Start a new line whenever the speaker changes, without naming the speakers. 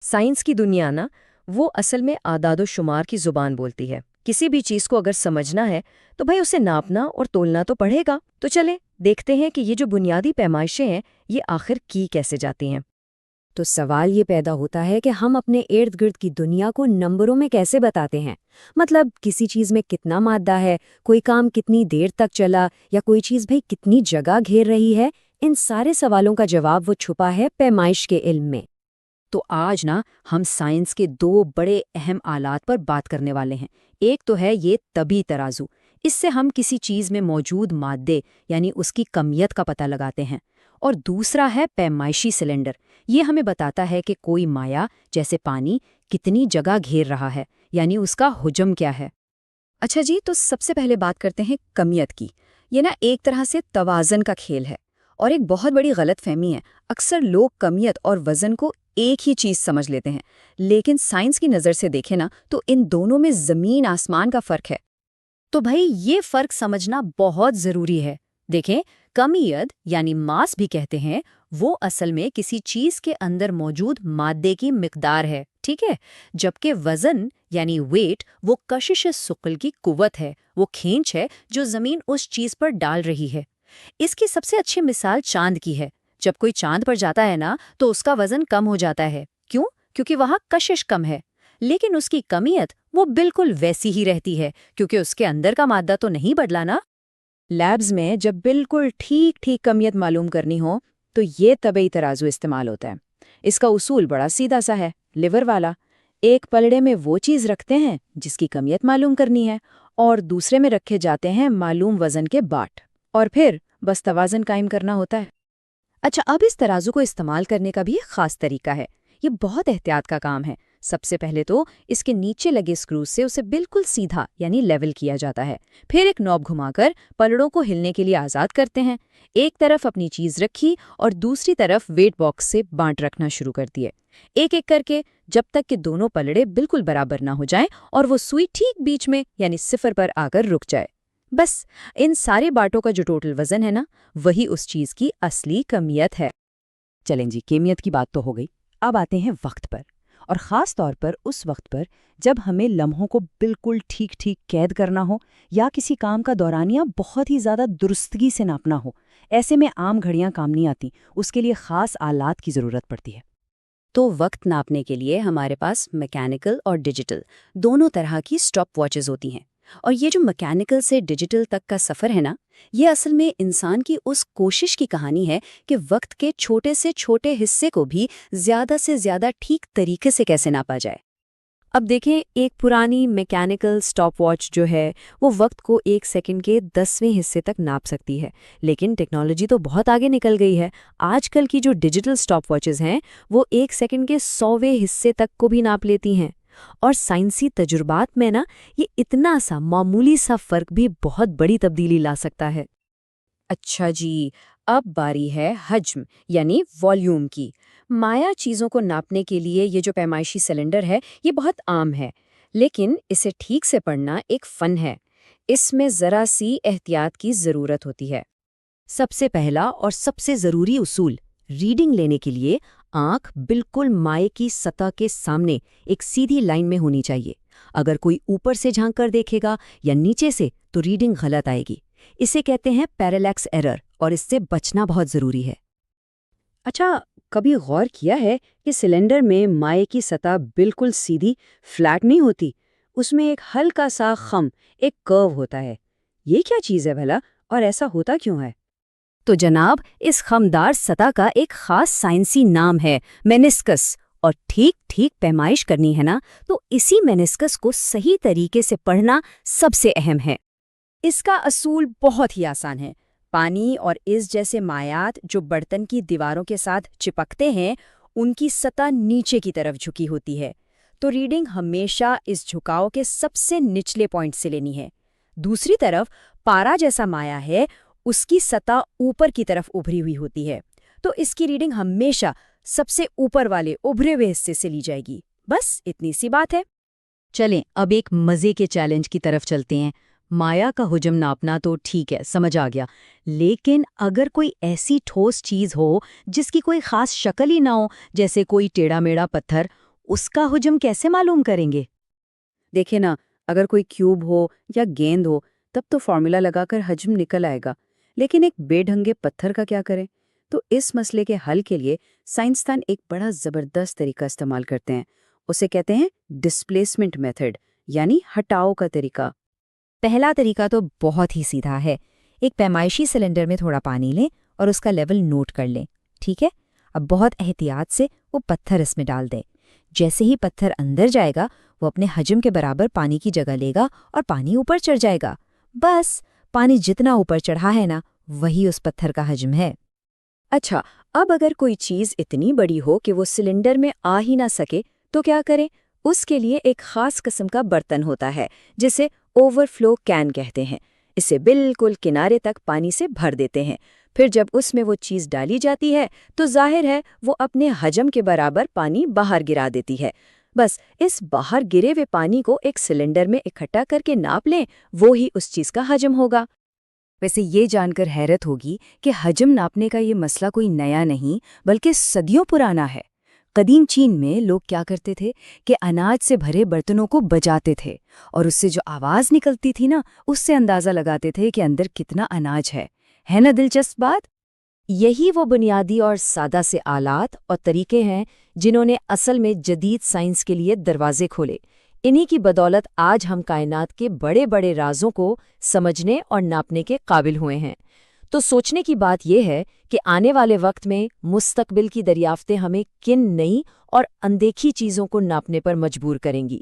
Science کی دنیا نا وہ اصل میں اعداد و شمار کی زبان بولتی ہے۔ کسی بھی چیز کو اگر سمجھنا ہے تو بھائی اسے ناپنا اور تولنا تو پڑے گا۔ تو چلیں دیکھتے ہیں کہ یہ جو بنیادی پیمائشیں ہیں یہ آخر کی کیسے جاتی ہیں۔
تو سوال یہ پیدا ہوتا ہے کہ ہم اپنے ارد گرد کی دنیا کو نمبروں میں کیسے بتاتے ہیں؟ مطلب کسی چیز میں کتنا مادہ ہے، کوئی کام کتنی دیر تک چلا، یا کوئی چیز بھئی کتنی جگہ گھیر رہی ہے؟ ان سارے سوالوں کا جواب وہ چھپا ہے پیمائش کے علم میں۔
تو آج ہم سائنس کے دو بڑے اہم آلات پر بات کرنے والے ہیں۔ ایک تو ہے یہ طبی ترازو، اس سے ہم کسی چیز میں موجود مادے یعنی اس کی کمیت کا پتہ لگاتے ہیں، اور دوسرا ہے پیمائشی سلنڈر۔ یہ ہمیں بتاتا ہے کہ کوئی مائع جیسے پانی کتنی جگہ گھیر رہا ہے، یعنی اس کا حجم کیا ہے۔
اچھا جی، تو سب سے پہلے بات کرتے ہیں کمیت کی۔ یہ ایک طرح سے توازن کا کھیل ہے، اور ایک بہت بڑی غلط فہمی ہے۔ اکثر لوگ کمیت اور وزن کو ایک ہی چیز سمجھ لیتے ہیں، لیکن سائنس کی نظر سے دیکھیں تو ان دونوں میں زمین آسمان کا فرق ہے۔
تو بھائی یہ فرق سمجھنا بہت ضروری ہے۔ دیکھیں، کمیت یعنی ماس بھی کہتے ہیں، وہ اصل میں کسی چیز کے اندر موجود مادے کی مقدار ہے، ٹھیک ہے؟ جبکہ وزن یعنی ویٹ وہ کشش ثقل کی قوت ہے، وہ کھینچ ہے جو زمین اس چیز پر ڈال رہی ہے۔ اس کی سب سے اچھی مثال چاند کی ہے۔ جب کوئی چاند پر جاتا ہے تو اس کا وزن کم ہو جاتا ہے۔ کیوں؟ کیونکہ وہاں کشش کم ہے، لیکن اس کی کمیت وہ بالکل ویسی ہی رہتی ہے، کیونکہ اس کے اندر کا مادہ تو نہیں بدلا نا۔
لیبز میں جب بالکل ٹھیک کمیت معلوم کرنی ہو تو یہ طبی ترازو استعمال ہوتا ہے۔ اس کا اصول بڑا سیدھا سا ہے، لیور والا۔ ایک پلڑے میں وہ چیز رکھتے ہیں جس کی کمیت معلوم کرنی ہے، اور دوسرے میں رکھے جاتے ہیں معلوم وزن کے باٹ، اور پھر بس توازن قائم کرنا ہوتا ہے۔
اچھا، اب اس ترازو کو استعمال کرنے کا بھی ایک خاص طریقہ ہے۔ یہ بہت احتیاط کا کام ہے۔ سب سے پہلے تو اس کے نیچے لگے اسکرو سے اسے بالکل سیدھا یعنی لیول کیا جاتا ہے۔ پھر ایک نوب گھما کر پلڑوں کو ہلنے کے لیے آزاد کرتے ہیں۔ ایک طرف اپنی چیز رکھی اور دوسری طرف ویٹ باکس سے بانٹ رکھنا شروع کر دیے، ایک ایک کر کے، جب تک کہ دونوں پلڑے بالکل برابر نہ ہو جائیں اور وہ سوئی ٹھیک بیچ میں یعنی 0 پر آ کر رک جائے۔ بس ان سارے باٹوں کا جو ٹوٹل وزن ہے وہی اس چیز کی اصلی کمیت ہے۔
چلیں جی، کمیت کی بات تو ہو گئی، اب آتے ہیں وقت پر، اور خاص طور پر اس وقت پر جب ہمیں لمحوں کو بالکل ٹھیک قید کرنا ہو، یا کسی کام کا دورانیہ بہت ہی زیادہ درستگی سے ناپنا ہو۔ ایسے میں عام گھڑیاں کام نہیں آتی، اس کے لیے خاص آلات کی ضرورت پڑتی ہے۔
تو وقت ناپنے کے لیے ہمارے پاس میکینیکل اور ڈیجیٹل دونوں طرح کی سٹاپ واچز ہوتی ہیں، اور یہ جو میکینیکل سے ڈیجیٹل تک کا سفر ہے یہ اصل میں انسان کی اس کوشش کی کہانی ہے کہ وقت کے چھوٹے سے چھوٹے حصے کو بھی زیادہ سے زیادہ ٹھیک طریقے سے کیسے ناپا جائے۔
اب دیکھیں، ایک پرانی میکینیکل سٹاپ واچ جو ہے وہ وقت کو 1 سیکنڈ کے 10ویں حصے تک ناپ سکتی ہے، لیکن ٹیکنالوجی تو بہت آگے نکل گئی ہے۔ آج کل کی جو ڈیجیٹل سٹاپ واچز ہیں وہ 1 سیکنڈ کے 100ویں حصے تک کو بھی ناپ لیتی ہیں، اور سائنسی تجربات میں یہ اتنا سا معمولی سا فرق بھی بہت بڑی تبدیلی لا سکتا ہے۔
اچھا جی، اب باری ہے حجم یعنی والیوم کی۔ مائع چیزوں کو ناپنے کے لیے یہ جو پیمائشی سلنڈر ہے یہ بہت عام ہے، لیکن اسے ٹھیک سے پڑھنا ایک فن ہے۔ اس میں ذرا سی احتیاط کی ضرورت ہوتی ہے۔
سب سے پہلا اور سب سے ضروری اصول، ریڈنگ لینے کے لیے آنکھ بالکل مائع کی سطح کے سامنے ایک سیدھی لائن میں ہونی چاہیے۔ اگر کوئی اوپر سے جھانک کر دیکھے گا یا نیچے سے تو ریڈنگ غلط آئے گی۔ اسے کہتے ہیں پیرالیکس ایرر، اور اس سے بچنا بہت ضروری ہے۔
اچھا، کبھی غور کیا ہے کہ سلنڈر میں مائع کی سطح بالکل سیدھی فلیٹ نہیں ہوتی، اس میں ایک ہلکا سا خم، ایک کرو ہوتا ہے۔ یہ کیا چیز ہے بھلا، اور ایسا ہوتا کیوں ہے؟
تو جناب، اس خمدار سطح کا ایک خاص سائنسی نام ہے مینسکس، اور ٹھیک پیمائش کرنی ہے تو اسی مینسکس کو صحیح طریقے سے پڑھنا سب سے اہم ہے۔
اس کا اصول بہت ہی آسان ہے۔ پانی اور اس جیسے مائعات جو برتن کی دیواروں کے ساتھ چپکتے ہیں ان کی سطح نیچے کی طرف جھکی ہوتی ہے، تو ریڈنگ ہمیشہ اس جھکاؤ کے سب سے نچلے پوائنٹ سے لینی ہے۔ دوسری طرف پارا جیسا مائع ہے، اس کی سطح اوپر کی طرف ابھری ہوئی ہوتی ہے، تو اس کی ریڈنگ ہمیشہ سب سے اوپر والے ابھرے ہوئے حصے سے لی جائے گی۔ بس اتنی سی بات ہے۔
چلیں اب ایک مزے کے چیلنج کی طرف چلتے ہیں۔ مائع کا حجم ناپنا تو ٹھیک ہے، سمجھ آ گیا، لیکن اگر کوئی ایسی ٹھوس چیز ہو جس کی کوئی خاص شکل ہی نہ ہو، جیسے کوئی ٹیڑھا میڑھا پتھر، اس کا حجم کیسے معلوم کریں گے؟
دیکھیں نا، اگر کوئی کیوب ہو یا گیند ہو تب تو فارمولا لگا کر حجم نکل آئے گا، لیکن ایک بے ڈھنگے پتھر کا کیا کریں؟ تو اس مسئلے کے حل کے لیے سائنسدان ایک بڑا زبردست طریقہ استعمال کرتے ہیں، اسے کہتے ہیں ڈسپلیسمنٹ میتھڈ، یعنی ہٹاؤ کا طریقہ۔
پہلا طریقہ تو بہت ہی سیدھا ہے۔ ایک پیمائشی سلنڈر میں تھوڑا پانی لیں اور اس کا لیول نوٹ کر لیں، ٹھیک ہے؟ اب بہت احتیاط سے وہ پتھر اس میں ڈال دیں۔ جیسے ہی پتھر اندر جائے گا وہ اپنے حجم کے برابر پانی کی جگہ لے گا اور پانی اوپر چڑھ جائے گا۔ بس پانی جتنا اوپر چڑھا ہے نا، وہی اس پتھر کا حجم ہے۔
اچھا، اب اگر کوئی چیز اتنی بڑی ہو کہ وہ سلنڈر میں آ ہی نہ سکے تو کیا کریں؟ اس کے لیے ایک خاص قسم کا برتن ہوتا ہے جسے اوور فلو کین کہتے ہیں۔ اسے بالکل کنارے تک پانی سے بھر دیتے ہیں، پھر جب اس میں وہ چیز ڈالی جاتی ہے تو ظاہر ہے وہ اپنے حجم کے برابر پانی باہر گرا دیتی ہے۔ بس اس باہر گرے ہوئے پانی کو ایک سلنڈر میں اکٹھا کر کے ناپ لیں، وہی اس چیز کا حجم ہوگا۔
ویسے یہ جان کر حیرت ہوگی کہ حجم ناپنے کا یہ مسئلہ کوئی نیا نہیں بلکہ صدیوں پرانا ہے۔ قدیم چین میں لوگ کیا کرتے تھے کہ اناج سے بھرے برتنوں کو بجاتے تھے اور اس سے جو آواز نکلتی تھی نا، اس سے اندازہ لگاتے تھے کہ اندر کتنا اناج ہے نا دلچسپ بات؟
یہی وہ بنیادی اور سادہ سے آلات اور طریقے ہیں جنہوں نے اصل میں جدید سائنس کے لیے دروازے کھولے۔ انہی کی بدولت آج ہم کائنات کے بڑے بڑے رازوں کو سمجھنے اور ناپنے کے قابل ہوئے ہیں۔ تو سوچنے کی بات یہ ہے کہ آنے والے وقت میں مستقبل کی دریافتیں ہمیں کن نئی اور اندیکھی چیزوں کو ناپنے پر مجبور کریں گی۔